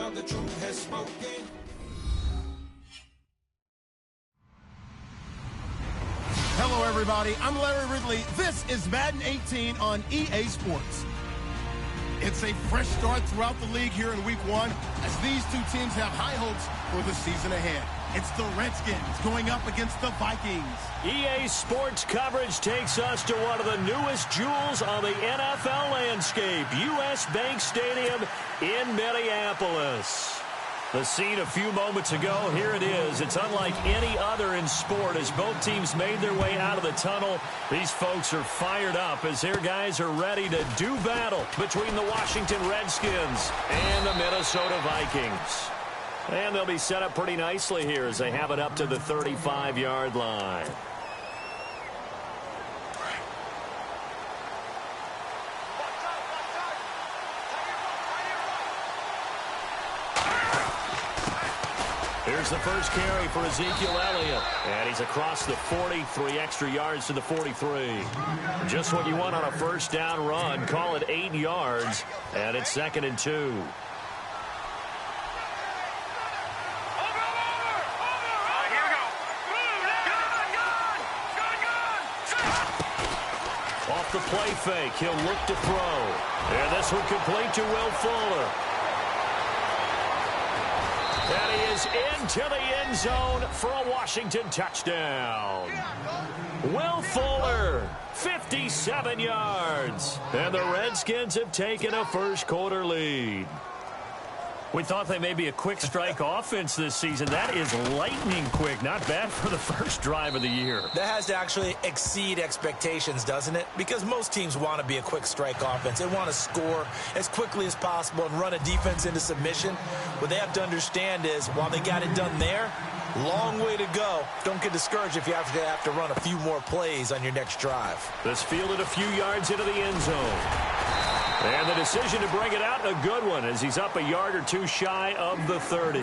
now the truth has spoken. Hello, everybody. I'm Larry Ridley. This is Madden 18 on EA Sports. It's a fresh start throughout the league here in Week 1 as these two teams have high hopes for the season ahead. It's the Redskins going up against the Vikings. EA Sports coverage takes us to one of the newest jewels on the NFL landscape, US Bank Stadium in Minneapolis. The scene a few moments ago, here it is. It's unlike any other in sport as both teams made their way out of the tunnel. These folks are fired up as their guys are ready to do battle between the Washington Redskins and the Minnesota Vikings. And they'll be set up pretty nicely here as they have it up to the 35-yard line. Here's the first carry for Ezekiel Elliott. And he's across the 40, 3 extra yards to the 43. Just what you want on a first down run. Call it 8 yards. And it's 2nd and 2. Off the play fake, he'll look to throw. And this one complete to Will Fuller. And he is into the end zone for a Washington touchdown. Will Fuller, 57 yards. And the Redskins have taken a first-quarter lead. We thought they may be a quick strike offense this season. That is lightning quick. Not bad for the first drive of the year. That has to actually exceed expectations, doesn't it? Because most teams want to be a quick strike offense. They want to score as quickly as possible and run a defense into submission. What they have to understand is, while they got it done there, long way to go. Don't get discouraged if you have to run a few more plays on your next drive. This fielded a few yards into the end zone. And the decision to bring it out, a good one, as he's up a yard or two shy of the 30.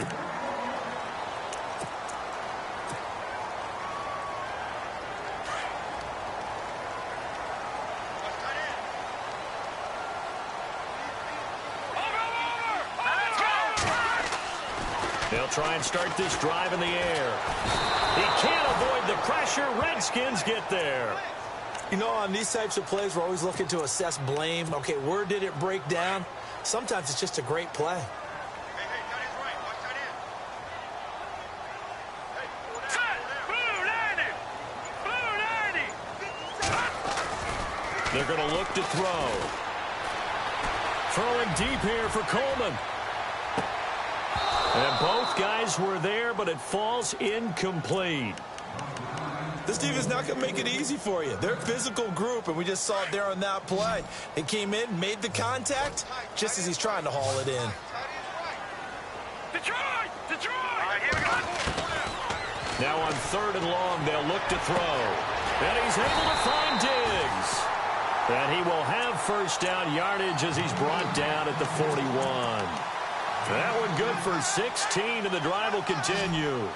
They'll try and start this drive in the air. He can't avoid the pressure. Redskins get there. You know, on these types of plays, we're always looking to assess blame. Okay, where did it break down? Sometimes it's just a great play. They're going to look to throw. Throwing deep here for Coleman. And both guys were there, but it falls incomplete. This team is not going to make it easy for you. They're a physical group, and we just saw it there on that play. They came in, made the contact, just as he's trying to haul it in. Detroit! All right, here we go. Now on 3rd and long, they'll look to throw. And he's able to find Diggs. And he will have first down yardage as he's brought down at the 41. That one good for 16, and the drive will continue.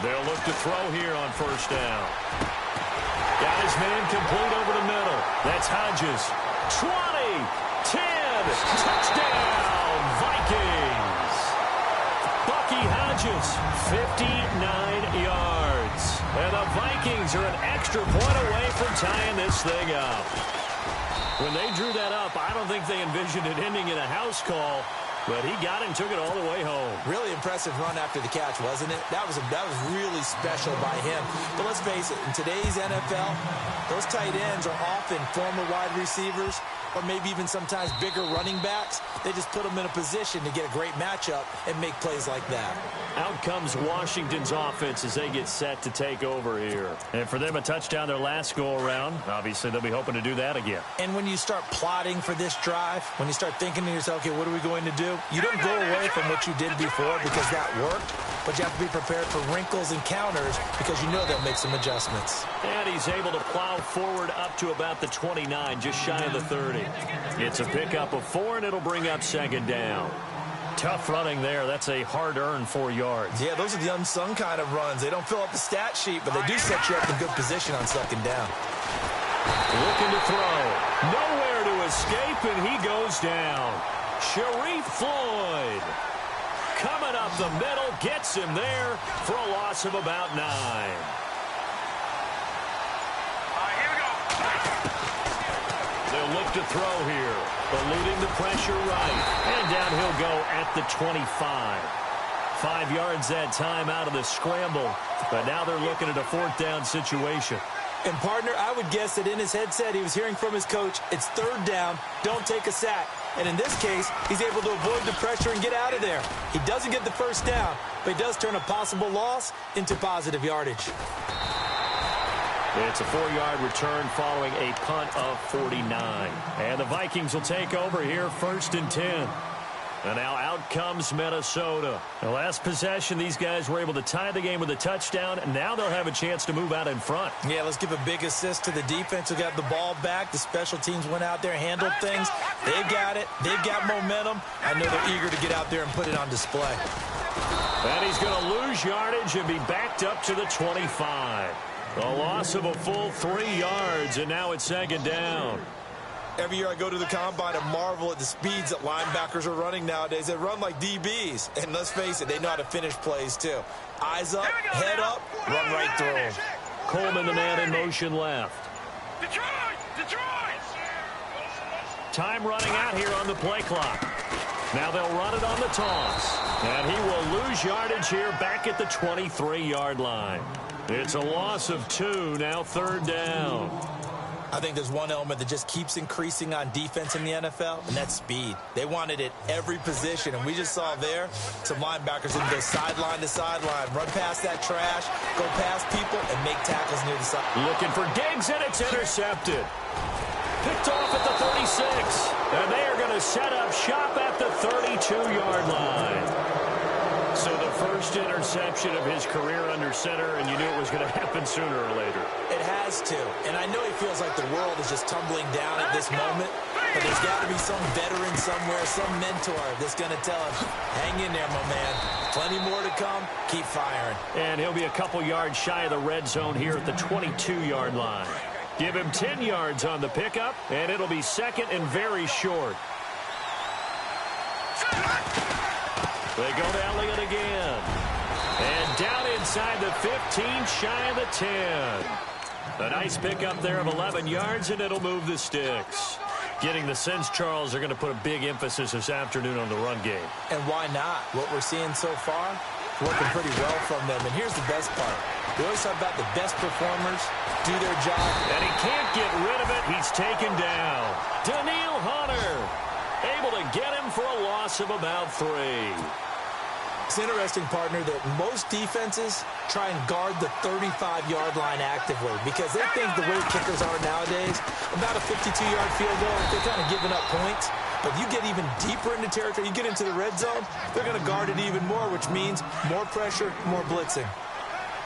They'll look to throw here on first down. Got his man complete over the middle. That's Hodges. 20, 10, touchdown, Vikings. Bucky Hodges, 59 yards. And the Vikings are an extra point away from tying this thing up. When they drew that up, I don't think they envisioned it ending in a house call. But he got it and took it all the way home. Really impressive run after the catch, wasn't it? That was really special by him. But let's face it, in today's NFL, those tight ends are often former wide receivers or maybe even sometimes bigger running backs. They just put them in a position to get a great matchup and make plays like that. Out comes Washington's offense as they get set to take over here. And for them, a touchdown their last go-around. Obviously, they'll be hoping to do that again. And when you start plotting for this drive, when you start thinking to yourself, okay, what are we going to do? You don't go away from what you did before because that worked, but you have to be prepared for wrinkles and counters because you know they'll make some adjustments. And he's able to plow forward up to about the 29, just shy of the 30. It's a pickup of 4, and it'll bring up 2nd down. Tough running there. That's a hard-earned 4 yards. Yeah, those are the unsung kind of runs. They don't fill up the stat sheet, but they do set you up in good position on 2nd down. Looking to throw. Nowhere and he goes down. Sharif Floyd coming up the middle, gets him there for a loss of about 9. Here we go. They'll look to throw here, eluding the pressure right, and down he'll go at the 25. 5 yards that time out of the scramble, but now they're looking at a 4th down situation. And, partner, I would guess that in his headset he was hearing from his coach, it's 3rd down, don't take a sack. And in this case, he's able to avoid the pressure and get out of there. He doesn't get the 1st down, but he does turn a possible loss into positive yardage. It's a 4-yard return following a punt of 49. And the Vikings will take over here, 1st and 10. And now out comes Minnesota. The last possession, these guys were able to tie the game with a touchdown, and now they'll have a chance to move out in front. Yeah, let's give a big assist to the defense who got the ball back. The special teams went out there, handled things. They've got it. They've got momentum. I know they're eager to get out there and put it on display. And he's going to lose yardage and be backed up to the 25. A loss of a full 3 yards, and now it's 2nd down. Every year I go to the combine and marvel at the speeds that linebackers are running nowadays. They run like DBs. And let's face it, they know how to finish plays too. Eyes up, head up, run right through them. Coleman, the man in motion left. Detroit! Time running out here on the play clock. Now they'll run it on the toss. And he will lose yardage here back at the 23-yard line. It's a loss of 2, now 3rd down. I think there's one element that just keeps increasing on defense in the NFL, and that's speed. They want it at every position, and we just saw there some linebackers who can go sideline to sideline, run past that trash, go past people, and make tackles near the side. Looking for Diggs, and it's intercepted. Picked off at the 36, and they are going to set up shop at the 32-yard line. So the first interception of his career under center, and you knew it was going to happen sooner or later. It has to, and I know he feels like the world is just tumbling down at this moment, but there's got to be some veteran somewhere, some mentor that's going to tell him, hang in there, my man. Plenty more to come. Keep firing. And he'll be a couple yards shy of the red zone here at the 22-yard line. Give him 10 yards on the pickup, and it'll be 2nd and very short. They go to Elliott again. And down inside the 15, shy of the 10. A nice pickup there of 11 yards, and it'll move the sticks. Getting the sense, Charles, are going to put a big emphasis this afternoon on the run game. And why not? What we're seeing so far, working pretty well from them. And here's the best part. We always talk about the best performers do their job. And he can't get rid of it. He's taken down. Daniil Hunter able to get him for a loss of about 3. It's interesting, partner, that most defenses try and guard the 35-yard line actively because they think the way kickers are nowadays, about a 52-yard field goal, they're kind of giving up points. But you get even deeper into territory, you get into the red zone, they're going to guard it even more, which means more pressure, more blitzing.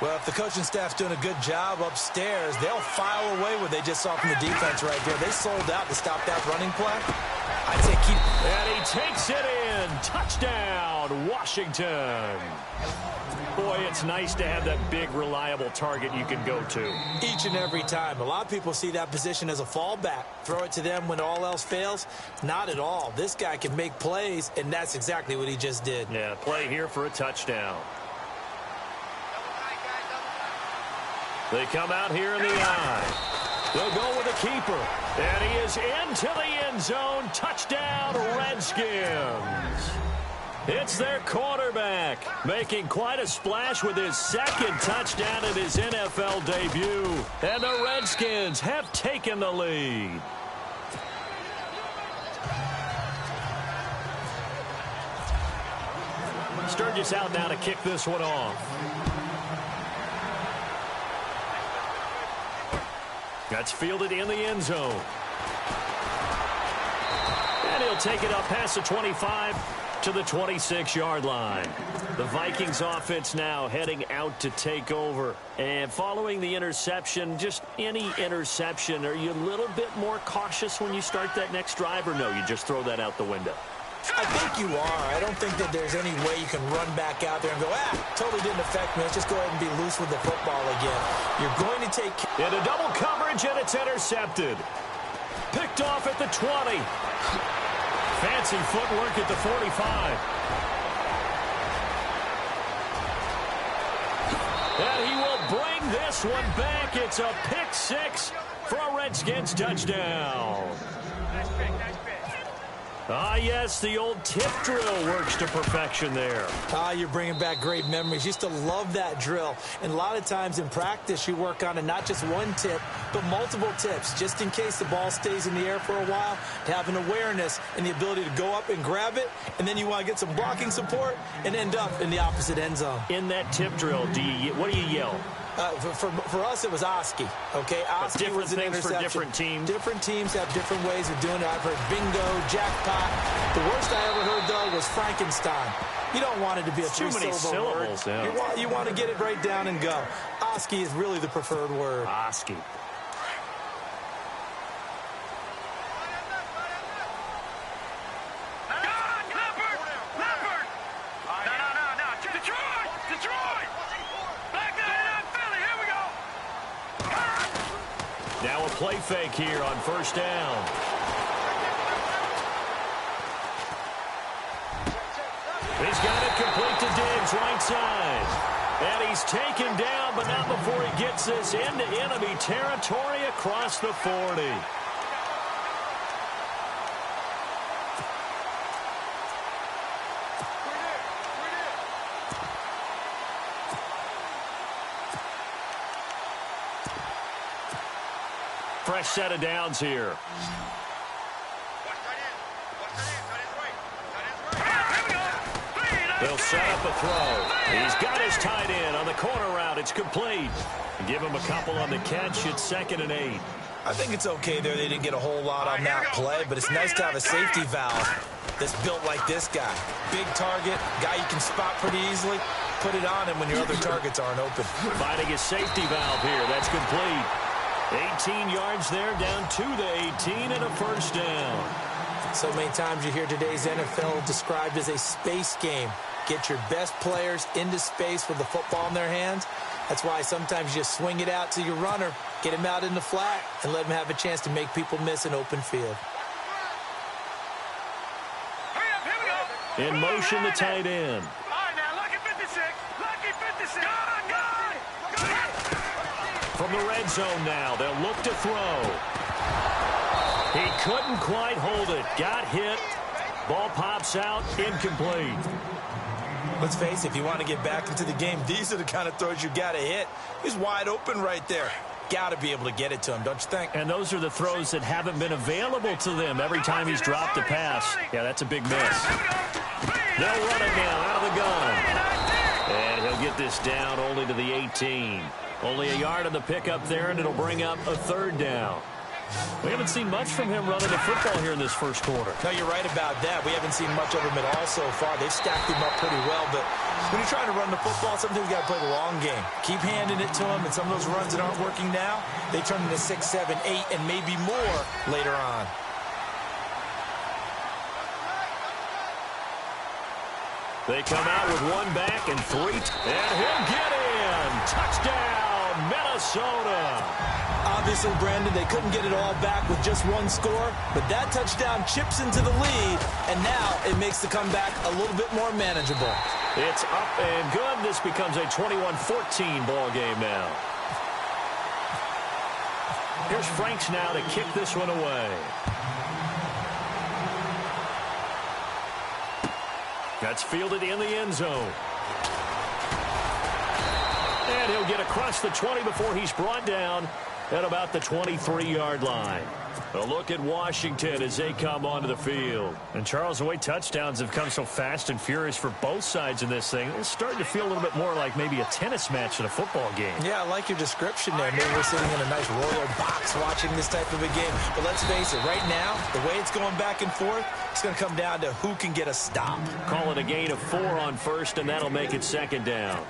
Well, if the coaching staff's doing a good job upstairs, they'll file away what they just saw from the defense right there. They sold out to stop that running play. I'd say keep... And he takes it in. Touchdown, Washington. Boy, it's nice to have that big, reliable target you can go to. Each and every time. A lot of people see that position as a fallback. Throw it to them when all else fails. Not at all. This guy can make plays, and that's exactly what he just did. Yeah, play here for a touchdown. They come out here in the eye. They'll go with a keeper. And he is into the end zone. Touchdown, Redskins. It's their quarterback making quite a splash with his 2nd touchdown in his NFL debut. And the Redskins have taken the lead. Sturgis out now to kick this one off. That's fielded in the end zone. And he'll take it up past the 25 to the 26-yard line. The Vikings offense now heading out to take over. And following the interception, just any interception, are you a little bit more cautious when you start that next drive, or no, you just throw that out the window? I think you are. I don't think that there's any way you can run back out there and go, totally didn't affect me. Let's just go ahead and be loose with the football again. You're going to take... Into double coverage, and it's intercepted. Picked picked off at the 20. Fancy footwork at the 45. And he will bring this one back. It's a pick six for a Redskins touchdown. Nice pick, nice pick. Ah, yes, the old tip drill works to perfection there. Ah, you're bringing back great memories. Used to love that drill. And a lot of times in practice, you work on it, not just one tip, but multiple tips, just in case the ball stays in the air for a while, to have an awareness and the ability to go up and grab it, and then you want to get some blocking support and end up in the opposite end zone. In that tip drill, what do you yell? For us, it was Oski. Okay, Oski was an interception. For different teams. Different teams have different ways of doing it. I've heard bingo, jackpot. The worst I ever heard, though, was Frankenstein. You don't want it to be a three-syllable word. Yeah. You want to get it right down and go. Oski is really the preferred word. Oski. Now a play fake here on first down. He's got it complete to Diggs, right side. And he's taken down, but not before he gets this into enemy territory across the 40. Fresh set of downs here. They'll set up a throw. He's got his tight end on the corner route. It's complete. Give him a couple on the catch. It's 2nd and 8. I think it's okay there. They didn't get a whole lot on that play, but it's nice to have a safety valve that's built like this guy. Big target, guy you can spot pretty easily. Put it on him when your other targets aren't open. Finding his safety valve here. That's complete. 18 yards there, down to the 18 and a first down. So many times you hear today's NFL described as a space game. Get your best players into space with the football in their hands. That's why sometimes you just swing it out to your runner, get him out in the flat, and let him have a chance to make people miss an open field. In motion, the tight end. All right, now, lucky 56. Lucky 56. From the red zone now, they'll look to throw. He couldn't quite hold it. Got hit. Ball pops out. Incomplete. Let's face it, if you want to get back into the game, these are the kind of throws you got to hit. He's wide open right there. Got to be able to get it to him, don't you think? And those are the throws that haven't been available to them every time he's dropped a pass. Yeah, that's a big miss. They'll run it now out of the gun. And he'll get this down only to the 18. Only a yard on the pickup there, and it'll bring up a 3rd down. We haven't seen much from him running the football here in this first quarter. No, you're right about that. We haven't seen much of him at all so far. They've stacked him up pretty well, but when you're trying to run the football, sometimes you got to play the long game. Keep handing it to him, and some of those runs that aren't working now, they turn into 6, 7, 8, and maybe more later on. They come out with 1 back and 3, and he'll get in. Touchdown, Minnesota. Obviously, Brandon, they couldn't get it all back with just 1 score, but that touchdown chips into the lead, and now it makes the comeback a little bit more manageable. It's up and good. This becomes a 21-14 ball game now. Here's Franks now to kick this one away. That's fielded in the end zone. And he'll get across the 20 before he's brought down at about the 23-yard line. A look at Washington as they come onto the field. And, Charles, the way touchdowns have come so fast and furious for both sides in this thing, it's starting to feel a little bit more like maybe a tennis match in a football game. Yeah, I like your description there. Maybe we're sitting in a nice royal box watching this type of a game. But let's face it, right now, the way it's going back and forth, it's going to come down to who can get a stop. Call it a gain of 4 on first, and that'll make it 2nd down.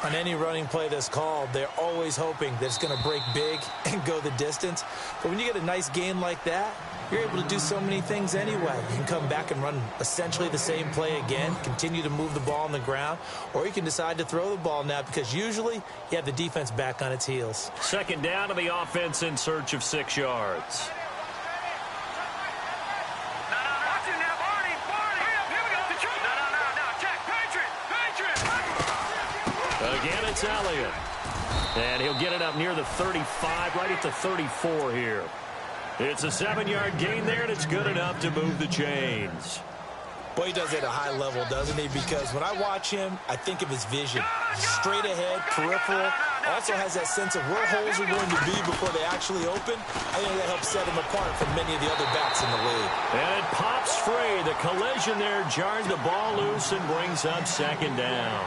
On any running play that's called, they're always hoping that it's going to break big and go the distance. But when you get a nice gain like that, you're able to do so many things anyway. You can come back and run essentially the same play again, continue to move the ball on the ground, or you can decide to throw the ball now because usually you have the defense back on its heels. 2nd down to the offense in search of 6 yards. It's Elliott. And he'll get it up near the 35, right at the 34 here. It's a 7-yard gain there, and it's good enough to move the chains. Boy, he does it at a high level, doesn't he? Because when I watch him, I think of his vision. Straight ahead, peripheral. Also has that sense of where holes are going to be before they actually open. I think that helps set him apart from many of the other backs in the league. And it pops free. The collision there jarred the ball loose and brings up second down.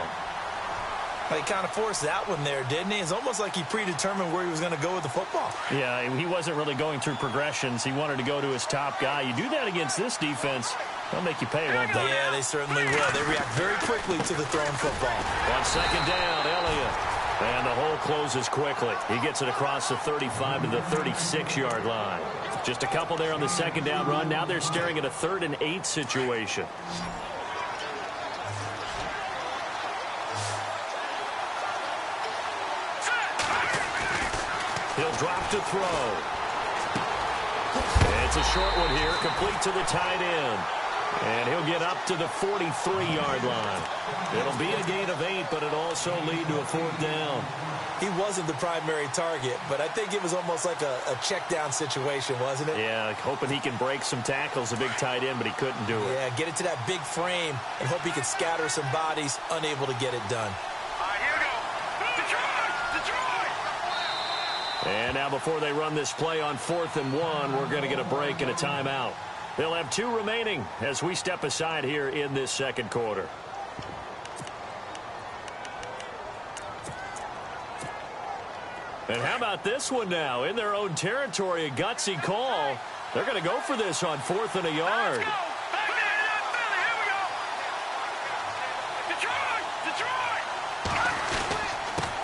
He kind of forced that one there, didn't he? It's almost like he predetermined where he was going to go with the football. Yeah, he wasn't really going through progressions. He wanted to go to his top guy. You do that against this defense, they'll make you pay, won't they? Yeah, they certainly will. They react very quickly to the thrown football. On second down, Elliott. And the hole closes quickly. He gets it across the 35 to the 36-yard line. Just a couple there on the second down run. Now they're staring at a 3rd and 8 situation. He'll drop to throw. It's a short one here, complete to the tight end. And he'll get up to the 43-yard line. It'll be a gain of 8, but it'll also lead to a 4th down. He wasn't the primary target, but I think it was almost like a check down situation, wasn't it? Yeah, hoping he can break some tackles, a big tight end, but he couldn't do it. Yeah, get it to that big frame and hope he can scatter some bodies, unable to get it done. All right, here we go. Detroit! And now before they run this play on 4th and 1, we're going to get a break and a timeout. They'll have 2 remaining as we step aside here in this second quarter. And how about this one now? In their own territory, a gutsy call. They're going to go for this on 4th and a yard. Let's go! Philly, here we go! Detroit!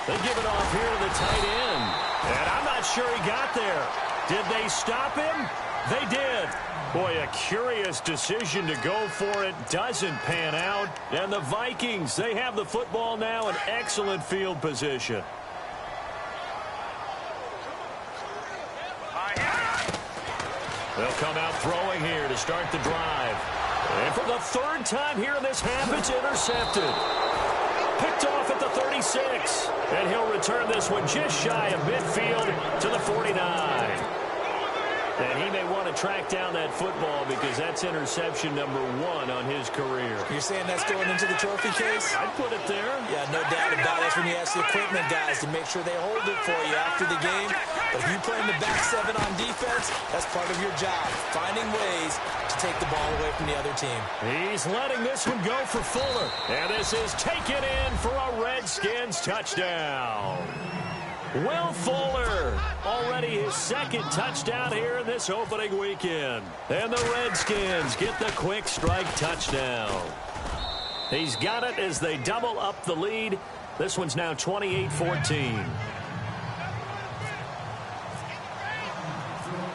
They give it off here to the tight end. And I'm not sure he got there. Did they stop him? They did. Boy, a curious decision to go for it. Doesn't pan out. And the Vikings, they have the football now in excellent field position. They'll come out throwing here to start the drive. And for the 3rd time here in this half, it's intercepted. Picked off at the 36. And he'll return this one just shy of midfield to the 49. And he may want to track down that football because that's interception number 1 on his career. You're saying that's going into the trophy case? I'd put it there. Yeah, no doubt about it. That's when you ask the equipment guys to make sure they hold it for you after the game. But if you play in the back 7 on defense, that's part of your job, finding ways to take the ball away from the other team. He's letting this one go for Fuller. And this is taken in for a Redskins touchdown. Will Fuller, already his 2nd touchdown here in this opening weekend. And the Redskins get the quick strike touchdown. He's got it as they double up the lead. This one's now 28-14.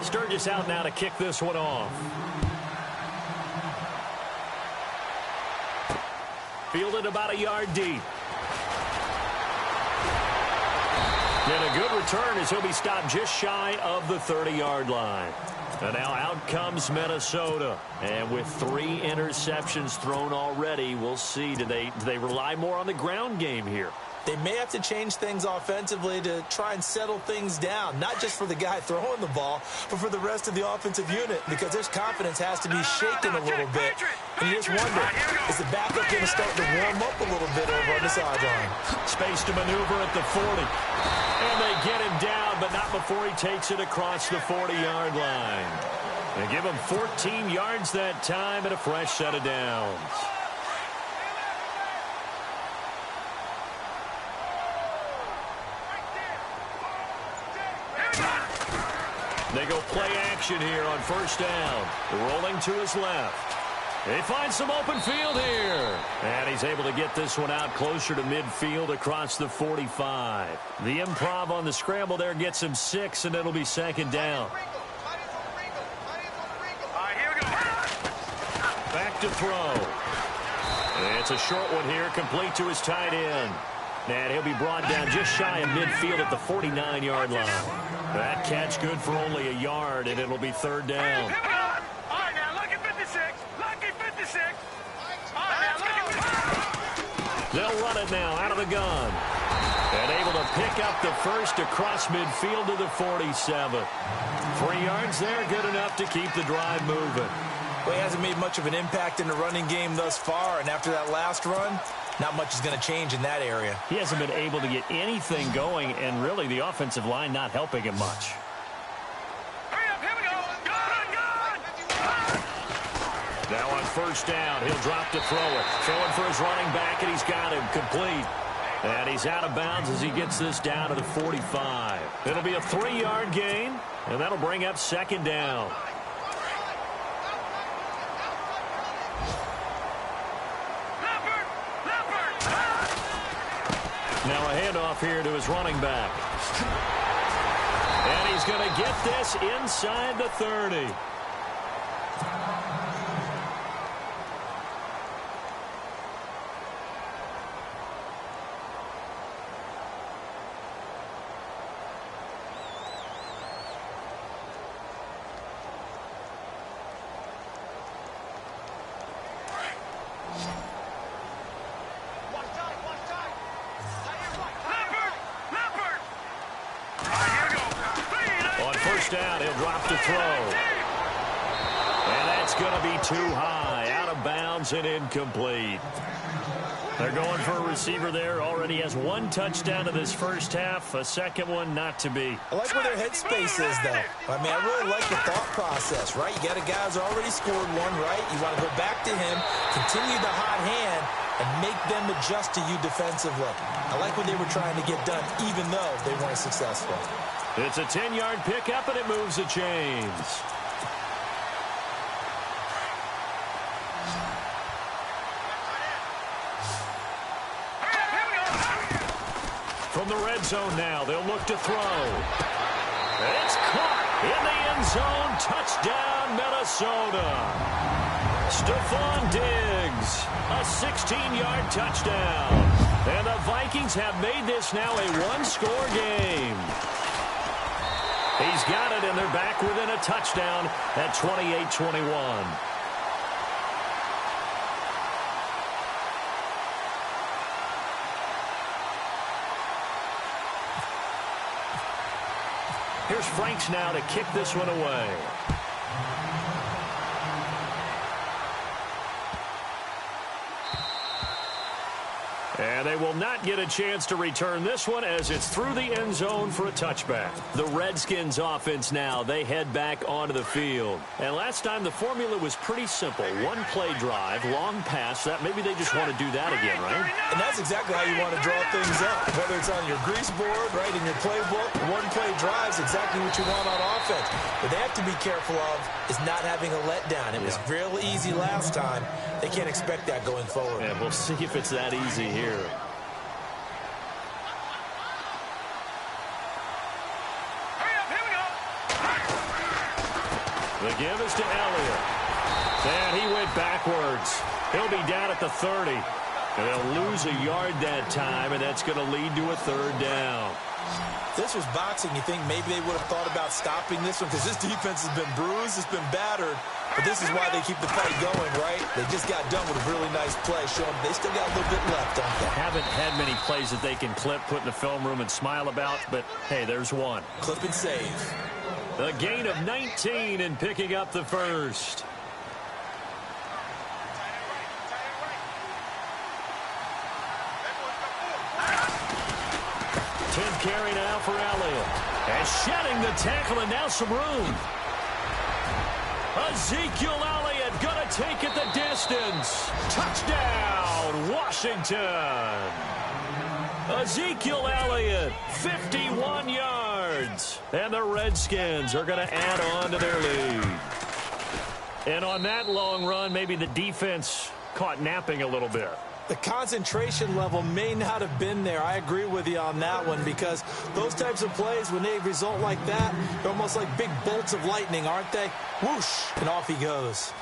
Sturgis out now to kick this one off. Fielded about a yard deep. And a good return as he'll be stopped just shy of the 30-yard line. And now out comes Minnesota. And with 3 interceptions thrown already, we'll see. Do they rely more on the ground game here? They may have to change things offensively to try and settle things down, not just for the guy throwing the ball, but for the rest of the offensive unit, because their confidence has to be shaken a little bit. And you just wonder, is the backup going to start to warm up a little bit over on the sideline? Space to maneuver at the 40. And they get him down, but not before he takes it across the 40-yard line. They give him 14 yards that time and a fresh set of downs. They go play action here on 1st down. Rolling to his left. They find some open field here. And he's able to get this one out closer to midfield across the 45. The improv on the scramble there gets him 6, and it'll be 2nd down. Back to throw. It's a short one here, complete to his tight end. And he'll be brought down just shy of midfield at the 49-yard line. That catch good for only a yard, and it'll be 3rd down. All right, now, lucky 56. Lucky 56. All right, now, look at this. They'll run it now out of the gun. pick up the first across midfield to the 47. 3 yards there, good enough to keep the drive moving. Well, he hasn't made much of an impact in the running game thus far, and after that last run, not much is going to change in that area. He hasn't been able to get anything going, and really the offensive line not helping him much. Hurry up, here we go. Good. Now on first down, he'll drop to throw it. Throwing for his running back, and he's got him complete. And he's out of bounds as he gets this down to the 45. It'll be a 3-yard gain, and that'll bring up second down. Now a handoff here to his running back. And he's going to get this inside the 30. Down, he'll drop to throw. And that's going to be too high, out of bounds and incomplete. They're going for a receiver there. Already has 1 touchdown to this first half, a second one not to be. I like where their headspace is, though. I mean, I really like the thought process, right? You got a guy who's already scored one, right? You want to go back to him, continue the hot hand, and make them adjust to you defensively. I like what they were trying to get done, even though they weren't successful. It's a 10-yard pickup, and it moves the chains. From the red zone now, they'll look to throw. It's caught in the end zone. Touchdown, Minnesota. Stephon Diggs, a 16-yard touchdown. And the Vikings have made this now a 1-score game. He's got it, and they're back within a touchdown at 28-21. Here's Franks now to kick this one away. And they will not get a chance to return this one as it's through the end zone for a touchback. The Redskins offense now, they head back onto the field. And last time the formula was pretty simple. 1-play drive, long pass. That maybe they just want to do that again, right? And that's exactly how you want to draw things up. Whether it's on your grease board, right, in your playbook, 1-play drive is exactly what you want on offense. What they have to be careful of is not having a letdown. It was real easy last time. They can't expect that going forward. And we'll see if it's that easy here. The give is to Elliott. And he went backwards. He'll be down at the 30. And they'll lose a yard that time, and that's going to lead to a 3rd down. If this was boxing, you think maybe they would have thought about stopping this one because this defense has been bruised, it's been battered. But this is why they keep the fight going, right? They just got done with a really nice play, showing they still got a little bit left, don't they? Haven't had many plays that they can clip, put in the film room, and smile about, but hey, there's one. Clip and save. The gain of 19 and picking up the first. 10th carry now for Elliott. And shedding the tackle, and now some room. Ezekiel Elliott going to take it the distance. Touchdown, Washington. Ezekiel Elliott, 51 yards. And the Redskins are going to add on to their lead. And on that long run, maybe the defense caught napping a little bit. The concentration level may not have been there. I agree with you on that one because those types of plays, when they result like that, they're almost like big bolts of lightning, aren't they? Whoosh, and off he goes.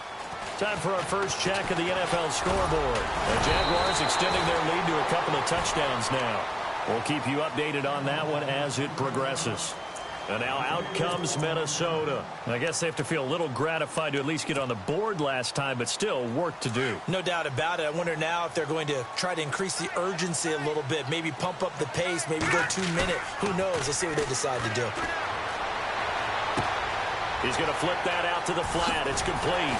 Time for our first check of the NFL scoreboard. The Jaguars extending their lead to a couple of touchdowns now. We'll keep you updated on that one as it progresses. And now out comes Minnesota. I guess they have to feel a little gratified to at least get on the board last time, but still work to do. No doubt about it. I wonder now if they're going to try to increase the urgency a little bit, maybe pump up the pace, maybe go 2 minute. Who knows? Let's see what they decide to do. He's going to flip that out to the flat. It's complete.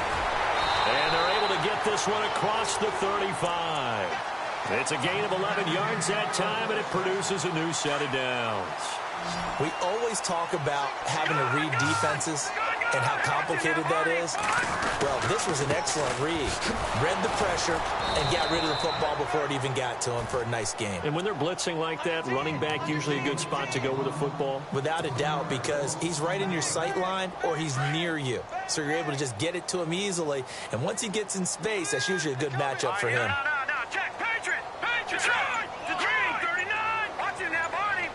And they're able to get this one across the 35. It's a gain of 11 yards that time, and it produces a new set of downs. We always talk about having to read defenses and how complicated that is. Well, this was an excellent read. Read the pressure and got rid of the football before it even got to him for a nice game. And when they're blitzing like that, running back usually a good spot to go with the football? Without a doubt, because he's right in your sight line or he's near you. So you're able to just get it to him easily. And once he gets in space, that's usually a good matchup for him. No, check. Patriot. Detroit. 39. Watch it now, Barney.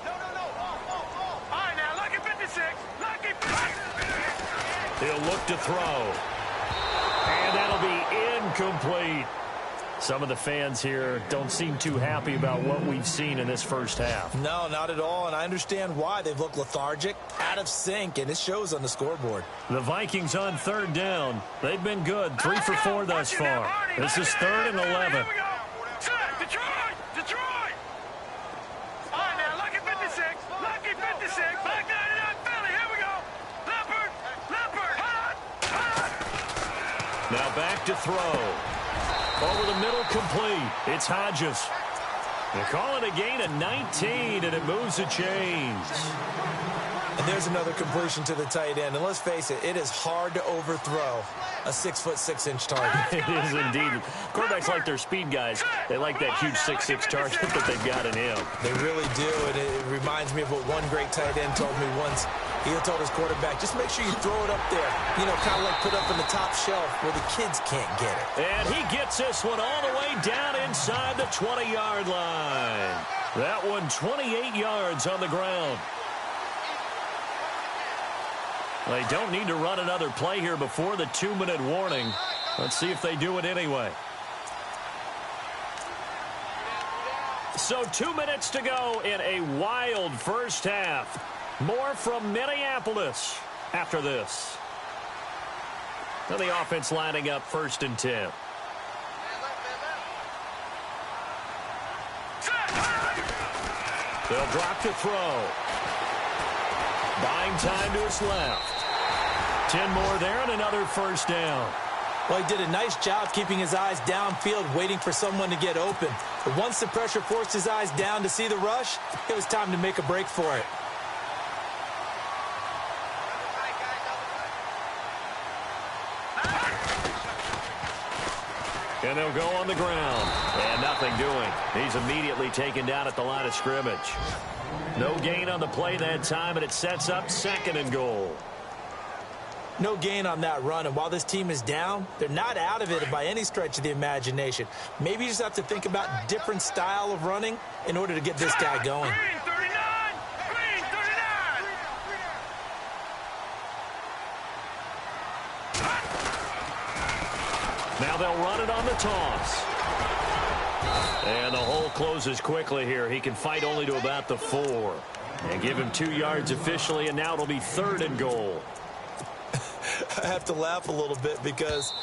No. All right, now, lucky 56. Lucky 56. He'll look to throw. And that'll be incomplete. Some of the fans here don't seem too happy about what we've seen in this first half. No, not at all, and I understand why. They've looked lethargic, out of sync, and it shows on the scoreboard. The Vikings on third down. They've been good, 3 for 4 thus far. This is 3rd and 11. Detroit. All right, now, lucky 56. Back 99, Philly. Here we go. Leopard. Hot. Now back to throw. Over the middle, complete. It's Hodges. They call it a gain of 19, and it moves the chains. And there's another completion to the tight end. And let's face it, it is hard to overthrow a 6'6" target. It is indeed. Quarterbacks like their speed guys. They like that huge 6'6" target that they've got in him. They really do, and it reminds me of what one great tight end told me once. He told his quarterback, just make sure you throw it up there. You know, kind of like put up in the top shelf where the kids can't get it. And he gets this one all the way down inside the 20-yard line. That one 28 yards on the ground. They don't need to run another play here before the 2-minute warning. Let's see if they do it anyway. So 2 minutes to go in a wild first half. More from Minneapolis after this. Now the offense lining up 1st and 10. They'll drop to throw. Buying time to his left. 10 more there and another first down. Well, he did a nice job keeping his eyes downfield, waiting for someone to get open. But once the pressure forced his eyes down to see the rush, it was time to make a break for it. And they'll go on the ground. And nothing doing. He's immediately taken down at the line of scrimmage. No gain on the play that time, and it sets up 2nd and goal. No gain on that run, and while this team is down, they're not out of it by any stretch of the imagination. Maybe you just have to think about different style of running in order to get this guy going. Green 39. Now they'll run it on the toss. And the hole closes quickly here. He can fight only to about the 4. And give him 2 yards officially, and now it'll be 3rd and goal. I have to laugh a little bit because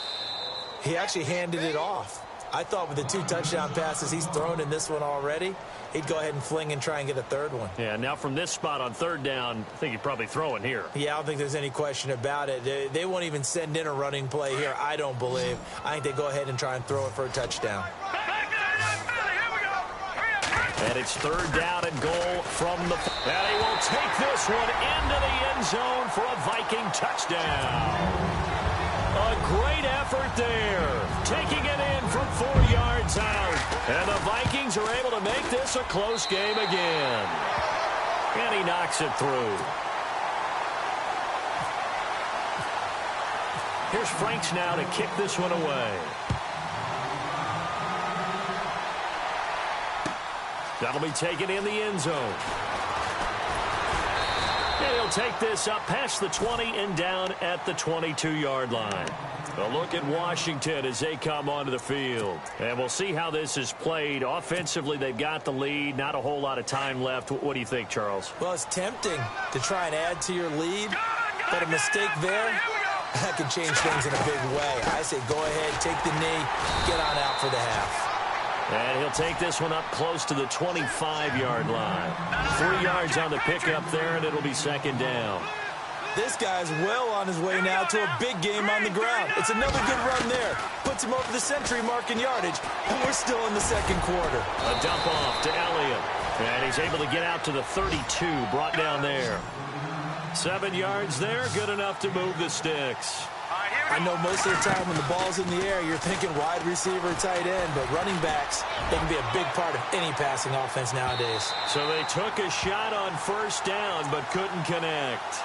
he actually handed it off. I thought with the 2 touchdown passes he's thrown in this one already, he'd go ahead and fling and try and get a 3rd one. Yeah, now from this spot on 3rd down, I think he'd probably throw it here. Yeah, I don't think there's any question about it. They won't even send in a running play here, I don't believe. I think they go ahead and try and throw it for a touchdown. And it's 3rd down and goal from the... And he will take this one into the end zone for a Viking touchdown. A great effort there. Taking it in from 4 yards out. And the Vikings are able to make this a close game again. And he knocks it through. Here's Franks now to kick this one away. That'll be taken in the end zone. And he'll take this up past the 20 and down at the 22-yard line. A look at Washington as they come onto the field. And we'll see how this is played. Offensively, they've got the lead. Not a whole lot of time left. What do you think, Charles? Well, it's tempting to try and add to your lead, but a mistake there, that could change things in a big way. I say go ahead, take the knee, get on out for the half. And he'll take this one up close to the 25-yard line. 3 yards on the pickup there, and it'll be second down. This guy's well on his way now to a big game on the ground. It's another good run there. Puts him over the century mark in yardage, and we're still in the second quarter. A dump off to Elliott. And he's able to get out to the 32, brought down there. 7 yards there, good enough to move the sticks. I know most of the time when the ball's in the air, you're thinking wide receiver, tight end, but running backs, they can be a big part of any passing offense nowadays. So they took a shot on first down, but couldn't connect.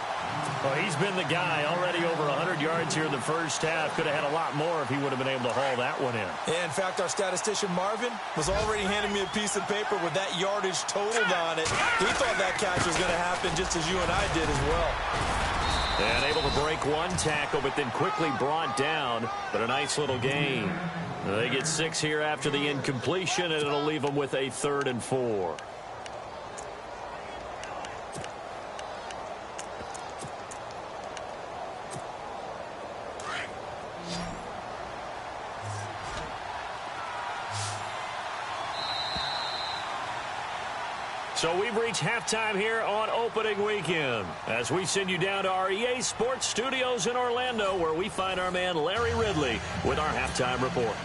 Well, he's been the guy already over 100 yards here in the first half. Could have had a lot more if he would have been able to haul that one in. Yeah, in fact, our statistician Marvin was already handing me a piece of paper with that yardage totaled on it. He thought that catch was going to happen just as you and I did as well. And able to break one tackle, but then quickly brought down. But a nice little gain. They get 6 here after the incompletion, and it'll leave them with a 3rd and 4. So we've reached halftime here on opening weekend as we send you down to our EA Sports Studios in Orlando, where we find our man Larry Ridley with our halftime report.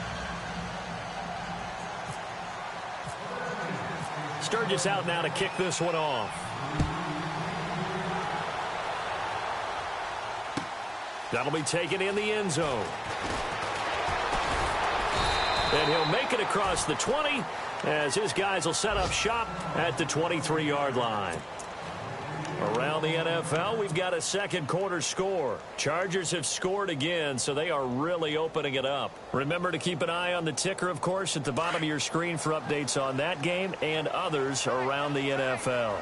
Sturgis out now to kick this one off. That'll be taken in the end zone. And he'll make it across the 20 as his guys will set up shop at the 23-yard line. Around the NFL, we've got a second quarter score. Chargers have scored again, so they are really opening it up. Remember to keep an eye on the ticker, of course, at the bottom of your screen for updates on that game and others around the NFL.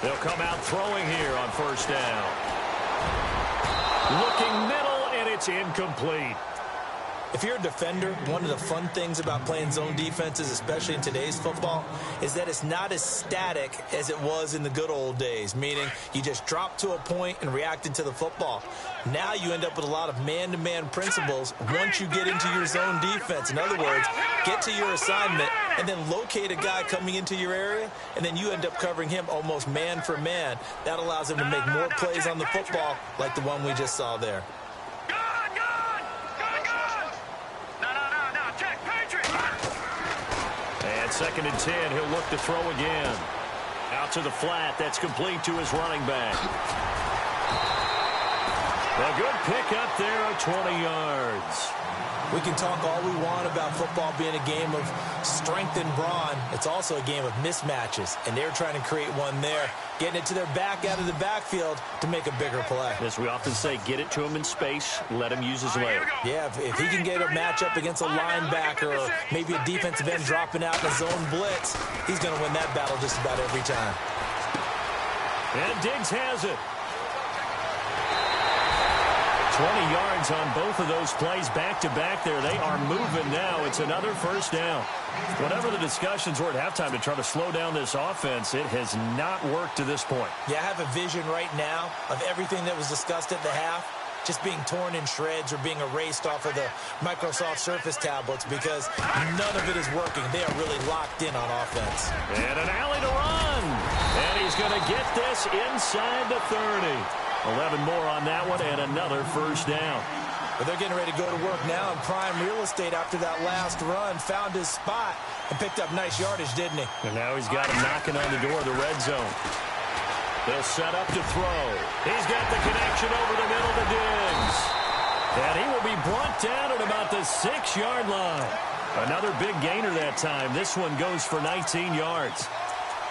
They'll come out throwing here on first down. Looking middle, and it's incomplete. If you're a defender, one of the fun things about playing zone defenses, especially in today's football, is that it's not as static as it was in the good old days, meaning you just drop to a point and reacted to the football. Now you end up with a lot of man-to-man principles once you get into your zone defense. In other words, get to your assignment and then locate a guy coming into your area, and then you end up covering him almost man for man. That allows him to make more plays on the football like the one we just saw there. Second and 10, he'll look to throw again. Out to the flat, that's complete to his running back. A good pickup there of 20 yards. We can talk all we want about football being a game of strength and brawn. It's also a game of mismatches, and they're trying to create one there, getting it to their back out of the backfield to make a bigger play. As we often say, get it to him in space, let him use his leg. Yeah, if he can get a matchup against a linebacker or maybe a defensive end dropping out in a zone blitz, he's going to win that battle just about every time. And Diggs has it. 20 yards on both of those plays back-to-back there. They are moving now. It's another first down. Whatever the discussions were at halftime to try to slow down this offense, it has not worked to this point. Yeah, I have a vision right now of everything that was discussed at the half just being torn in shreds or being erased off of the Microsoft Surface tablets because none of it is working. They are really locked in on offense. And an alley to run. And he's going to get this inside the 30. 11 more on that one, and another first down. But they're getting ready to go to work now in prime real estate after that last run. Found his spot and picked up nice yardage, didn't he? And now he's got him knocking on the door of the red zone. They'll set up to throw. He's got the connection over the middle to Diggs. And he will be brought down at about the 6-yard line. Another big gainer that time. This one goes for 19 yards.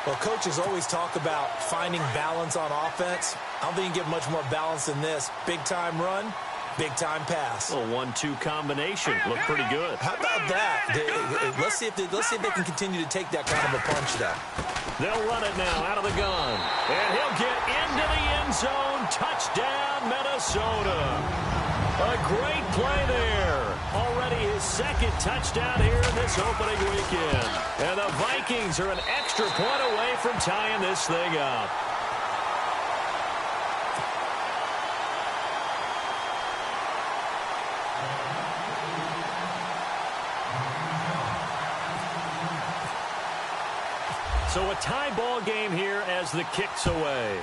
Well, coaches always talk about finding balance on offense. I don't think you can get much more balance than this. Big-time run, big-time pass. A 1-2 combination. Looked pretty good. How about that? Let's see if they can continue to take that kind of a punch, though. They'll run it now out of the gun. And he'll get into the end zone. Touchdown, Minnesota. A great play there. Already his second touchdown here in this opening weekend. And the Vikings are an extra point away from tying this thing up. So a tie ball game here as the kick's away.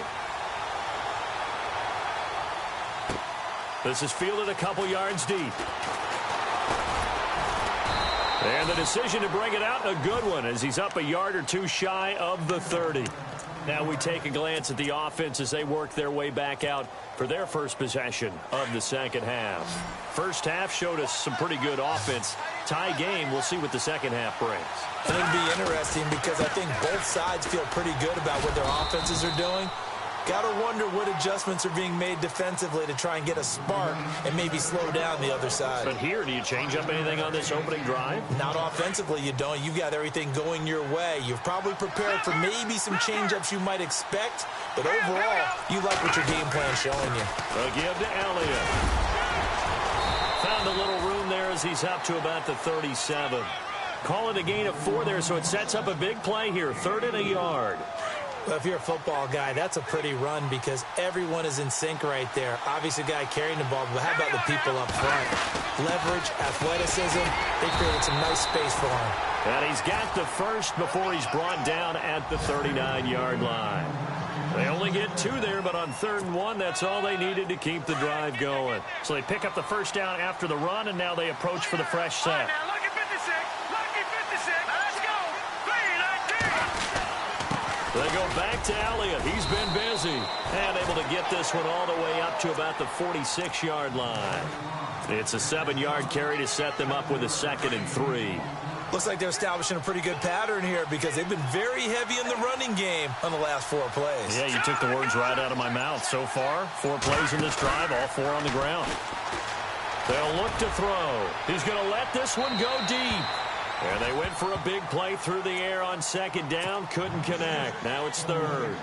This is fielded a couple yards deep. And the decision to bring it out, a good one, as he's up a yard or two shy of the 30. Now we take a glance at the offense as they work their way back out for their first possession of the second half. First half showed us some pretty good offense. Tie game, we'll see what the second half brings. And it'll be interesting because I think both sides feel pretty good about what their offenses are doing. Got to wonder what adjustments are being made defensively to try and get a spark and maybe slow down the other side. But here, do you change up anything on this opening drive? Not offensively, you don't. You've got everything going your way. You've probably prepared for maybe some change-ups you might expect, but overall, you like what your game plan's showing you. A give to Elliott. Found a little room there as he's up to about the 37. Call it a gain of 4 there, so it sets up a big play here. 3rd and a yard. Well, if you're a football guy, that's a pretty run because everyone is in sync right there. Obviously, a guy carrying the ball, but how about the people up front? Leverage, athleticism, they created some nice space for him. And he's got the first before he's brought down at the 39-yard line. They only get 2 there, but on 3rd and 1, that's all they needed to keep the drive going. So they pick up the first down after the run, and now they approach for the fresh set. Now, lucky 56. Lucky 56. Let's go. 3-19. They go back to Elliott. He's been busy and able to get this one all the way up to about the 46-yard line. It's a 7-yard carry to set them up with a 2nd and 3. Looks like they're establishing a pretty good pattern here because they've been very heavy in the running game on the last 4 plays. Yeah, you took the words right out of my mouth. So far, 4 plays in this drive, all 4 on the ground. They'll look to throw. He's going to let this one go deep. And they went for a big play through the air on 2nd down. Couldn't connect. Now it's 3rd.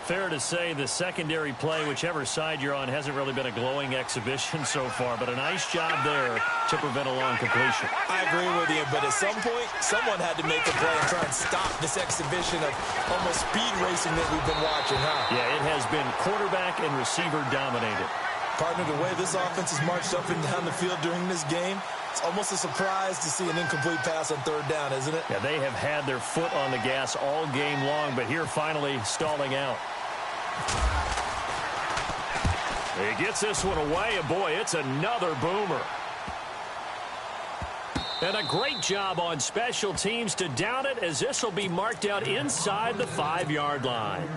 Fair to say the secondary play, whichever side you're on, hasn't really been a glowing exhibition so far. But a nice job there to prevent a long completion. I agree with you, but at some point, someone had to make a play and try and stop this exhibition of almost speed racing that we've been watching, huh? Yeah, it has been quarterback and receiver dominated. Partner, the way this offense has marched up and down the field during this game, it's almost a surprise to see an incomplete pass on 3rd down, isn't it? Yeah, they have had their foot on the gas all game long, but here finally stalling out. He gets this one away, and boy, it's another boomer. And a great job on special teams to down it, as this will be marked out inside the 5-yard line.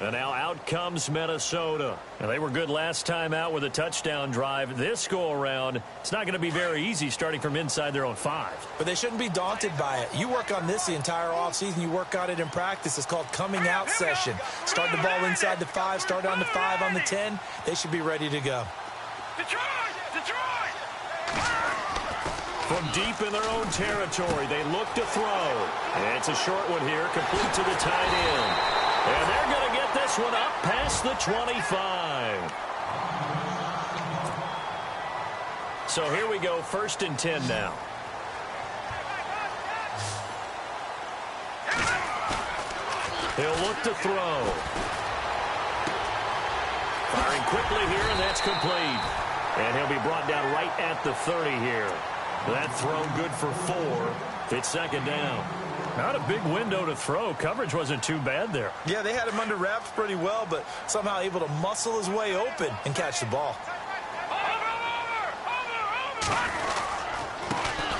And now out comes Minnesota. And they were good last time out with a touchdown drive. This go-around, it's not going to be very easy starting from inside their own 5. But they shouldn't be daunted by it. You work on this the entire offseason. You work on it in practice. It's called coming out session. Start the ball inside the 5, start on the 5, on the 10. They should be ready to go. Detroit! Detroit! From deep in their own territory, they look to throw. And it's a short one here, complete to the tight end. And they're going to get this one up past the 25. So here we go, 1st and 10 now. He'll look to throw. Firing quickly here, and that's complete. And he'll be brought down right at the 30 here. That throw good for 4. It's 2nd down. Not a big window to throw. Coverage wasn't too bad there. Yeah, they had him under wraps pretty well, but somehow able to muscle his way open and catch the ball.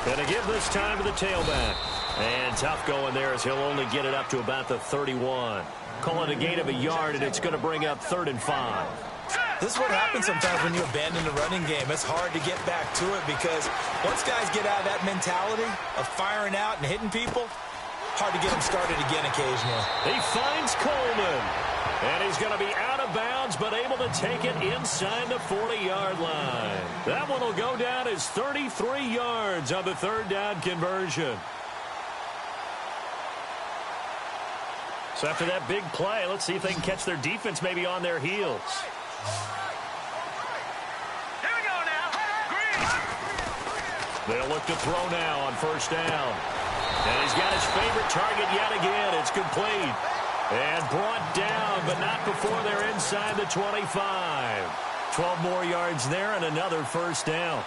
Gonna give this time to the tailback. And tough going there as he'll only get it up to about the 31. Call it a gain of a yard, and it's going to bring up 3rd and 5. This is what happens sometimes when you abandon the running game. It's hard to get back to it because once guys get out of that mentality of firing out and hitting people, hard to get them started again occasionally. He finds Coleman. And he's going to be out of bounds, but able to take it inside the 40-yard line. That one will go down as 33 yards on the 3rd down conversion. So after that big play, let's see if they can catch their defense maybe on their heels. Here we go now. Green. They'll look to throw now on first down. And he's got his favorite target yet again. It's complete. And brought down, but not before they're inside the 25. 12 more yards there and another first down.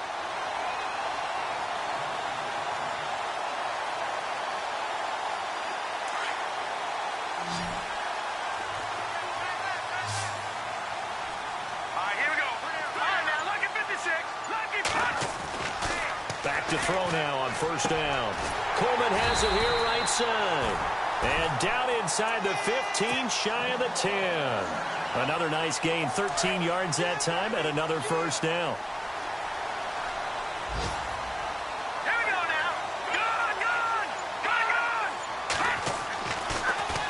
Back to throw now on first down. Coleman has it here right side. And down inside the 15, shy of the 10. Another nice gain, 13 yards that time, and another first down. Here we go now. Gun.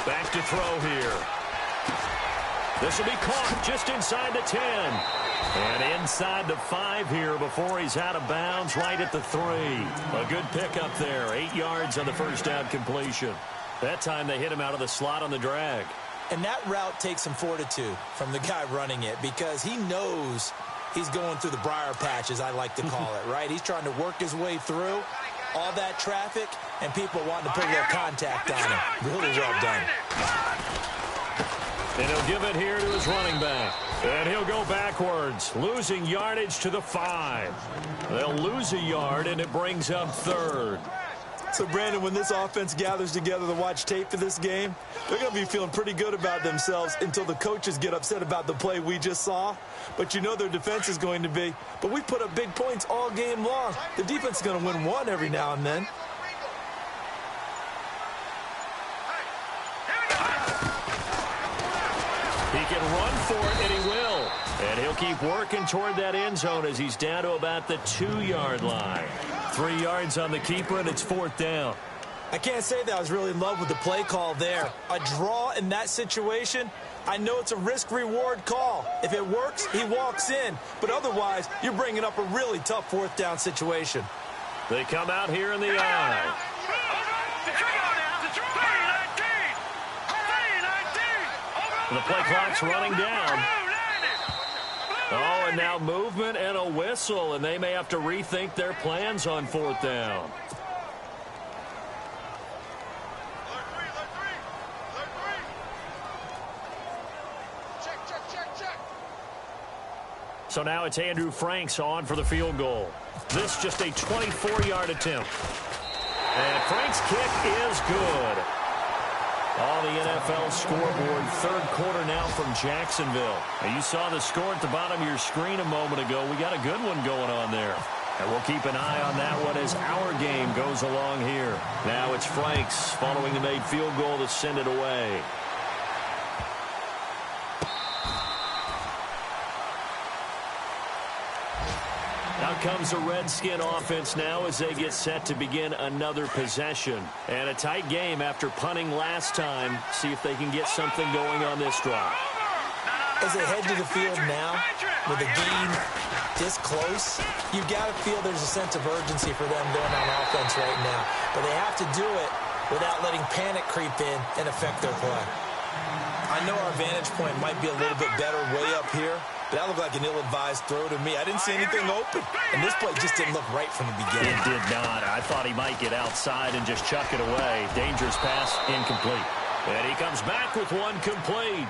Back to throw here. This will be caught just inside the 10. And inside the 5 here before he's out of bounds, right at the 3. A good pickup there. 8 yards on the first down completion. That time they hit him out of the slot on the drag. And that route takes some fortitude from the guy running it because he knows he's going through the briar patch, as I like to call it, right? He's trying to work his way through all that traffic and people wanting to put a little contact on him. Really well done. And he'll give it here to his running back. And he'll go backwards, losing yardage to the 5. They'll lose a yard, and it brings up third. So, Brandon, when this offense gathers together to watch tape for this game, they're going to be feeling pretty good about themselves until the coaches get upset about the play we just saw. But you know their defense is going to be. But we put up big points all game long. The defense is going to win one every now and then. He can run for it, and he will. And he'll keep working toward that end zone as he's down to about the 2-yard line. 3 yards on the keeper, and it's 4th down. I can't say that I was really in love with the play call there. A draw in that situation, I know it's a risk-reward call. If it works, he walks in. But otherwise, you're bringing up a really tough 4th down situation. They come out here in the eye. The play clock's running down. Oh, and now movement and a whistle, and they may have to rethink their plans on 4th down. So now it's Andrew Franks on for the field goal. This just a 24-yard attempt. And Franks' kick is good. On the NFL scoreboard, 3rd quarter now from Jacksonville. Now, you saw the score at the bottom of your screen a moment ago. We got a good one going on there. And we'll keep an eye on that one as our game goes along here. Now it's Franks following the made field goal to send it away. Out comes the Redskin offense now as they get set to begin another possession. And a tight game after punting last time. See if they can get something going on this drive. As they head to the field now, with a game this close, you've got to feel there's a sense of urgency for them going on offense right now. But they have to do it without letting panic creep in and affect their play. I know our vantage point might be a little bit better way up here, but that looked like an ill-advised throw to me. I didn't see anything open, and this play just didn't look right from the beginning. It did not. I thought he might get outside and just chuck it away. Dangerous pass, incomplete. And he comes back with one complete.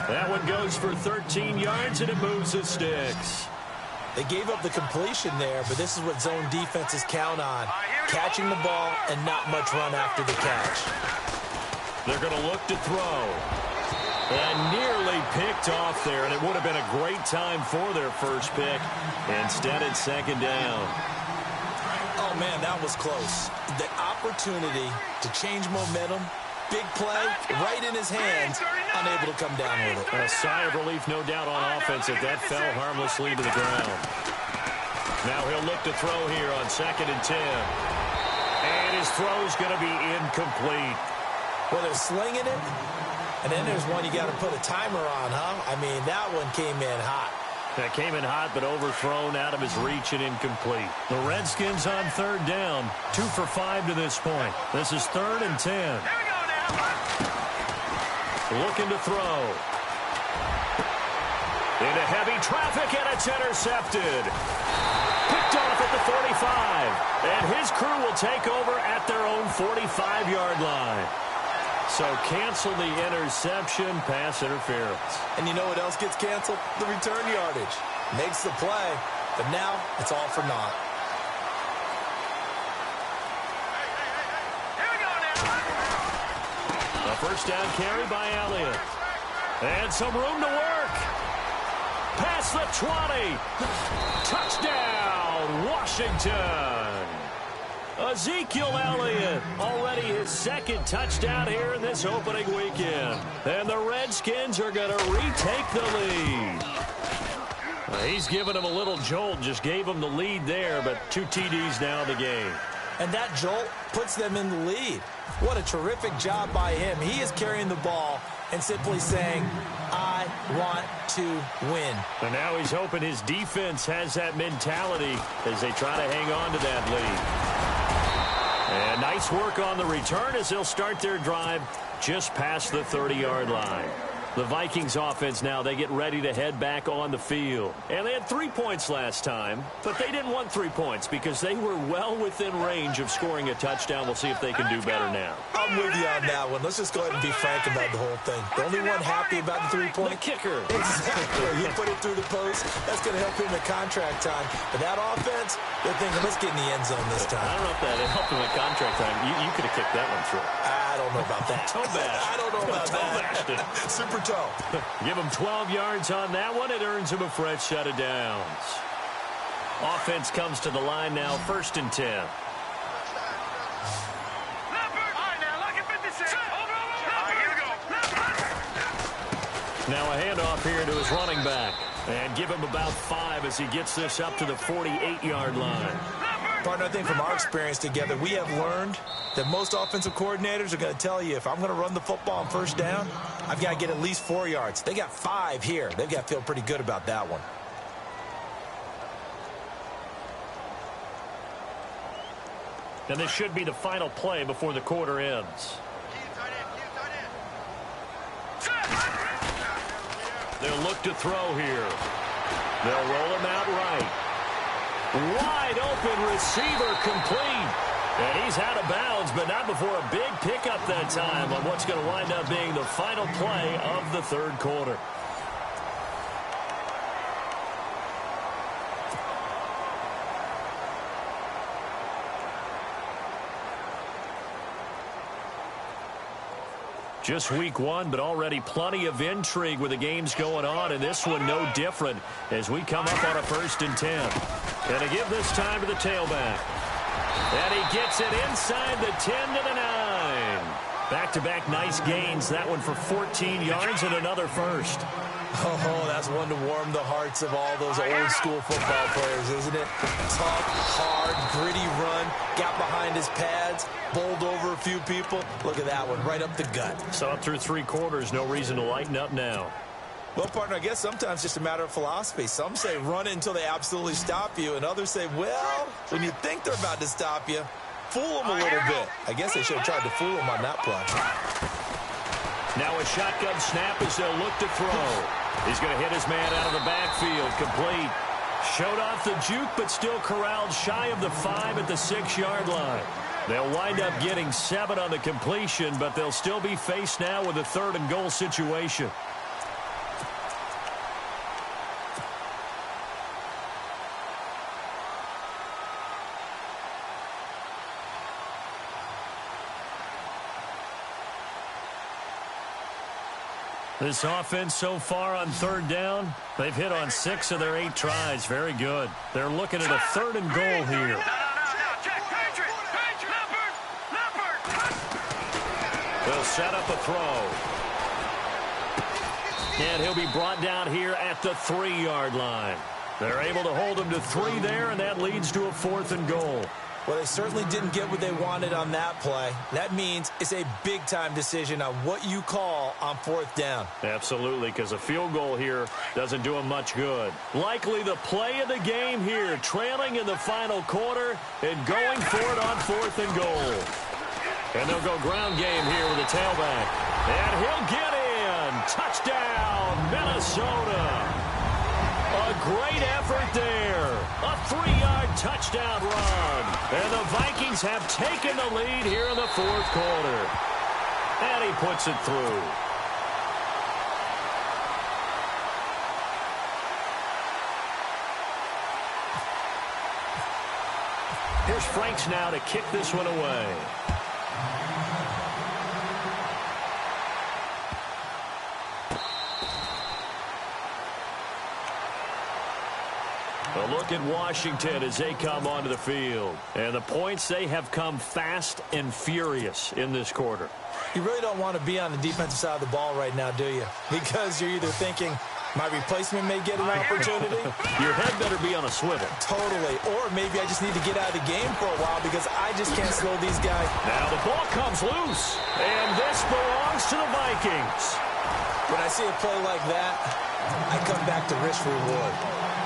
That one goes for 13 yards, and it moves the sticks. They gave up the completion there, but this is what zone defenses count on, catching the ball and not much run after the catch. They're going to look to throw. And nearly picked off there, and it would have been a great time for their first pick. Instead, it's 2nd down. Oh, man, that was close. The opportunity to change momentum, big play, right in his hands, unable to come down with it. A sigh of relief, no doubt, on offense if that fell harmlessly to the ground. Now he'll look to throw here on 2nd and 10. And his throw's going to be incomplete. Well, they're slinging it. And then there's one you got to put a timer on, huh? I mean, that one came in hot. That came in hot, but overthrown, out of his reach and incomplete. The Redskins on 3rd down. 2 for 5 to this point. This is 3rd and 10. looking to throw. Into heavy traffic, and it's intercepted. Picked off at the 45. And his crew will take over at their own 45-yard line. So cancel the interception, pass interference. And you know what else gets canceled? The return yardage. Makes the play, but now it's all for naught. A first down carry by Elliott. And some room to work. Past the 20. Touchdown, Washington. Ezekiel Elliott, already his second touchdown here in this opening weekend. And the Redskins are going to retake the lead. He's given him a little jolt, just gave him the lead there, but 2 TDs now in the game. And that jolt puts them in the lead. What a terrific job by him. He is carrying the ball and simply saying, I want to win. And now he's hoping his defense has that mentality as they try to hang on to that lead. And nice work on the return as they'll start their drive just past the 30-yard line. The Vikings offense now, they get ready to head back on the field. And they had 3 points last time, but they didn't want 3 points because they were well within range of scoring a touchdown. We'll see if they can do better now. I'm with you on that one. Let's just go ahead and be frank about the whole thing. The only one happy about the 3-point? The kicker. Exactly. You put it through the post. That's going to help him in contract time. But that offense, they're thinking, let's get in the end zone this time. I don't know if that helped him in contract time. You could have kicked that one through. I don't know about that. Toe bash. I don't know about that. Super toe. Give him 12 yards on that one. It earns him a fresh set of downs. Offense comes to the line now, 1st and 10. Now a handoff here to his running back. And give him about 5 as he gets this up to the 48-yard line. Partner, I think from our experience together, we have learned that most offensive coordinators are going to tell you, if I'm going to run the football on 1st down, I've got to get at least 4 yards. They got 5 here. They've got to feel pretty good about that one. And this should be the final play before the quarter ends. They'll look to throw here. They'll roll him out right. Wide open receiver complete. And he's out of bounds, but not before a big pickup that time on what's going to wind up being the final play of the 3rd quarter. Just week 1, but already plenty of intrigue with the games going on, and this one no different as we come up on a 1st and 10. Going to give this time to the tailback. And he gets it inside the 10 to the 9. Back-to-back nice gains. That one for 14 yards and another first. Oh, that's one to warm the hearts of all those old-school football players, isn't it? Tough, hard, gritty run. Got behind his pads, bowled over a few people. Look at that one, right up the gut. Saw it through 3 quarters. No reason to lighten up now. Well, partner, I guess sometimes just a matter of philosophy. Some say run until they absolutely stop you, and others say, well, when you think they're about to stop you, fool them a little bit. I guess they should have tried to fool them on that play. Now a shotgun snap as they'll look to throw. He's going to hit his man out of the backfield. Complete. Showed off the juke, but still corralled shy of the 5 at the 6-yard line. They'll wind up getting 7 on the completion, but they'll still be faced now with a 3rd and goal situation. This offense so far on 3rd down, they've hit on 6 of their 8 tries. Very good. They're looking at a 3rd and goal here. They'll set up a throw. And he'll be brought down here at the 3-yard line. They're able to hold him to 3 there, and that leads to a 4th and goal. Well, they certainly didn't get what they wanted on that play. That means it's a big-time decision on what you call on 4th down. Absolutely, because a field goal here doesn't do them much good. Likely the play of the game here, trailing in the final quarter and going for it on 4th and goal. And they'll go ground game here with the tailback. And he'll get in. touchdown, Minnesota. A great effort there. A 3-yard touchdown run. And the Vikings have taken the lead here in the fourth quarter. And he puts it through. Here's Franks now to kick this one away. A look at Washington as they come onto the field. And the points, they have come fast and furious in this quarter. You really don't want to be on the defensive side of the ball right now, do you? Because you're either thinking, my replacement may get an opportunity. Your head better be on a swivel. Totally. Or maybe I just need to get out of the game for a while because I just can't slow these guys. Now the ball comes loose. And this belongs to the Vikings. When I see a play like that, I come back to risk reward.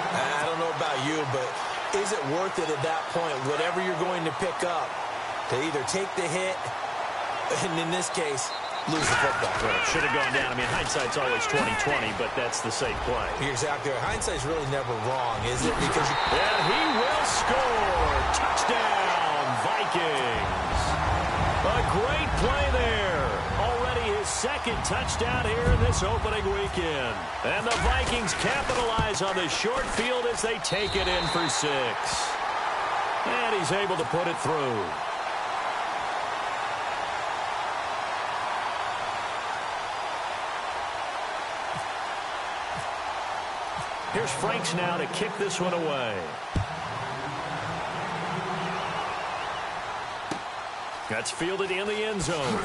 I don't know about you, but is it worth it at that point, whatever you're going to pick up, to either take the hit, and in this case, lose the football? Well, it should have gone down. I mean, hindsight's always 20/20, but that's the safe play. You're exactly right. Hindsight's really never wrong, is it? Because and he will score. Touchdown, Vikings. A great play there. Already his second touchdown here in this opening weekend. And the Vikings capitalize on this short field as they take it in for 6. And he's able to put it through. Here's Franks now to kick this one away. That's fielded in the end zone.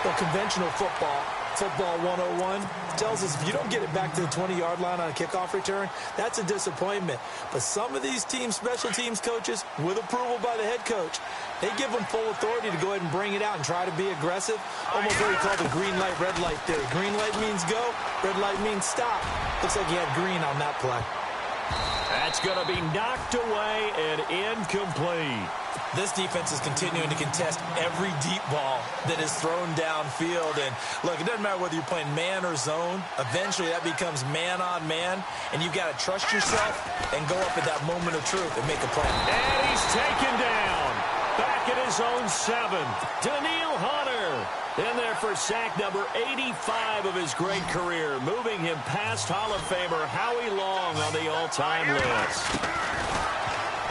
Well, conventional football 101, tells us if you don't get it back to the 20-yard line on a kickoff return, that's a disappointment. But some of these teams, special teams coaches, with approval by the head coach, they give them full authority to go ahead and bring it out and try to be aggressive. Almost what we call the green light, red light theory. Green light means go, red light means stop. Looks like he had green on that play. That's going to be knocked away and incomplete. This defense is continuing to contest every deep ball that is thrown downfield. And, look, it doesn't matter whether you're playing man or zone. Eventually, that becomes man on man, and you've got to trust yourself and go up at that moment of truth and make a play. And he's taken down. Back at his own 7. Danielle Hunter in there for sack number 85 of his great career, moving him past Hall of Famer Howie Long on the all-time list.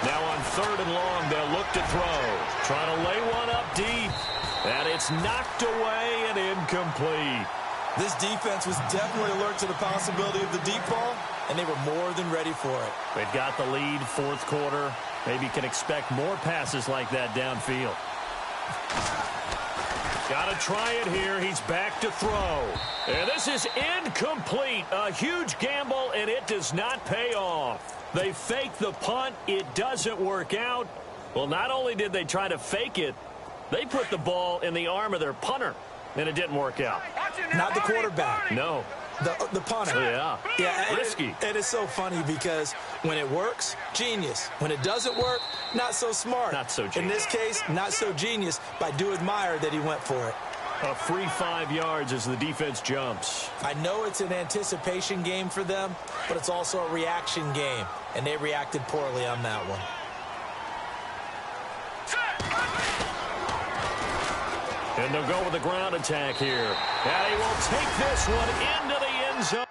Now on 3rd and long, they'll look to throw. Trying to lay one up deep. And it's knocked away and incomplete. This defense was definitely alert to the possibility of the deep ball, and they were more than ready for it. They've got the lead, 4th quarter. Maybe can expect more passes like that downfield. Got to try it here. He's back to throw. And this is incomplete. A huge gamble, and it does not pay off. They fake the punt. It doesn't work out. Well, not only did they try to fake it, they put the ball in the arm of their punter, and it didn't work out. Not the quarterback. No. The punter. Yeah. Risky. And it's so funny because when it works, genius. When it doesn't work, not so smart. Not so genius. In this case, not so genius, but I do admire that he went for it. A free 5 yards as the defense jumps. I know it's an anticipation game for them, but it's also a reaction game, and they reacted poorly on that one. And they'll go with the ground attack here. And he will take this one into the end zone.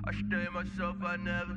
I stay myself, I never